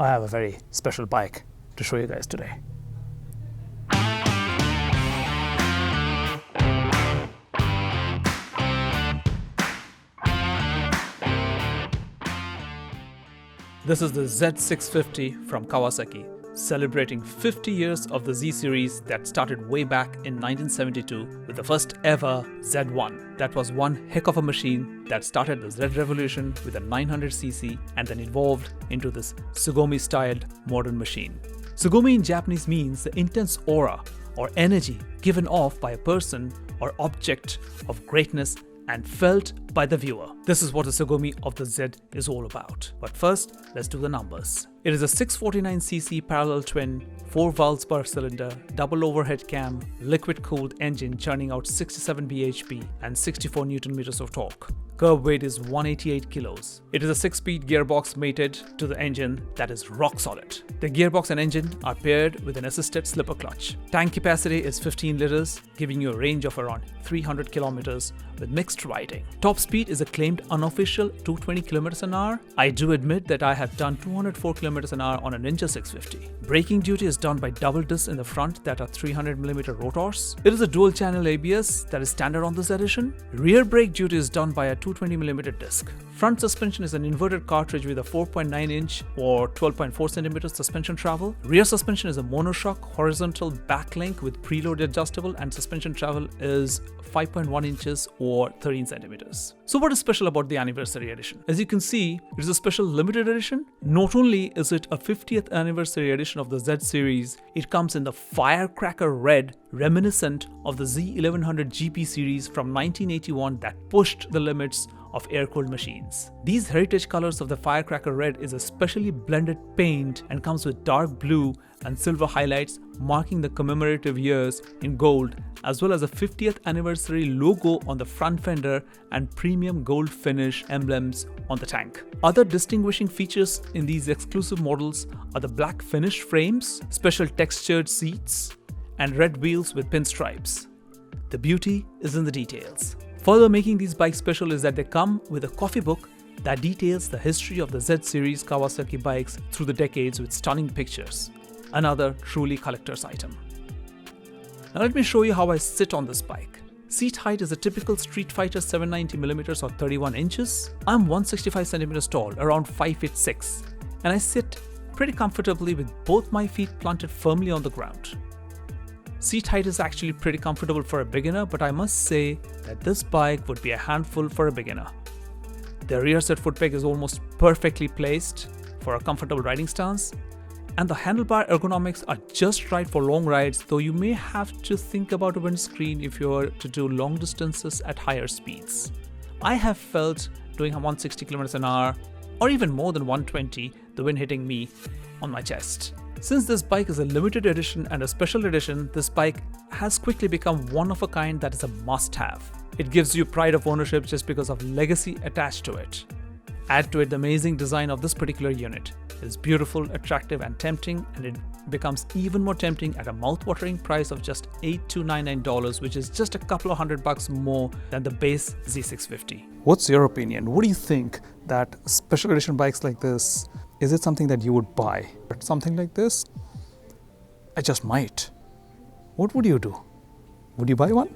I have a very special bike to show you guys today. This is the Z650 from Kawasaki, celebrating 50 years of the Z series that started way back in 1972 with the first ever Z1. That was one heck of a machine that started the Z revolution with a 900cc and then evolved into this Sugomi styled modern machine. Sugomi in Japanese means the intense aura or energy given off by a person or object of greatness and felt by the viewer. This is what the Sugomi of the Z is all about. But first, let's do the numbers. It is a 649cc parallel twin, 4 valves per cylinder, double overhead cam, liquid-cooled engine churning out 67 bhp and 64 Nm of torque. Curb weight is 188 kilos. It is a 6-speed gearbox mated to the engine that is rock solid. The gearbox and engine are paired with an assisted slipper clutch. Tank capacity is 15 liters, giving you a range of around 300 kilometers with mixed riding. Top speed is a claimed unofficial 220 kilometers an hour. I do admit that I have done 204 kilometers an hour on a Ninja 650. Braking duty is done by double discs in the front that are 300mm rotors. It is a dual channel ABS that is standard on this edition. Rear brake duty is done by a 220mm disc. Front suspension is an inverted cartridge with a 4.9-inch or 12.4cm suspension travel. Rear suspension is a monoshock horizontal backlink with preload adjustable, and suspension travel is 5.1 inches or 13 centimeters. So what is special about the anniversary edition? As you can see, it is a special limited edition. Not only is it a 50th anniversary edition of the Z series, it comes in the firecracker red reminiscent of the Z1100 GP series from 1981 that pushed the limits of air-cooled machines. These heritage colors of the firecracker red is a specially blended paint and comes with dark blue and silver highlights marking the commemorative years in gold, as well as a 50th anniversary logo on the front fender and premium gold finish emblems on the tank. Other distinguishing features in these exclusive models are the black finished frames, special textured seats, and red wheels with pinstripes. The beauty is in the details. Further making these bikes special is that they come with a coffee book that details the history of the Z series Kawasaki bikes through the decades with stunning pictures. Another truly collector's item. Now let me show you how I sit on this bike. Seat height is a typical Street Fighter 790mm or 31 inches. I'm 165 centimeters tall, around 5'6", and I sit pretty comfortably with both my feet planted firmly on the ground. Seat height is actually pretty comfortable for a beginner, but I must say that this bike would be a handful for a beginner. The rear set foot peg is almost perfectly placed for a comfortable riding stance, and the handlebar ergonomics are just right for long rides, though you may have to think about a windscreen if you are to do long distances at higher speeds. I have felt doing 160 kilometers an hour or even more than 120, the wind hitting me on my chest. Since this bike is a limited edition and a special edition, this bike has quickly become one of a kind that is a must-have. It gives you pride of ownership just because of legacy attached to it. Add to it the amazing design of this particular unit. It is beautiful, attractive and tempting, and it becomes even more tempting at a mouth-watering price of just $8,299, which is just a couple of $100 more than the base Z650. What's your opinion? What do you think that special edition bikes like this, is it something that you would buy? Something like this? I just might. What would you do? Would you buy one?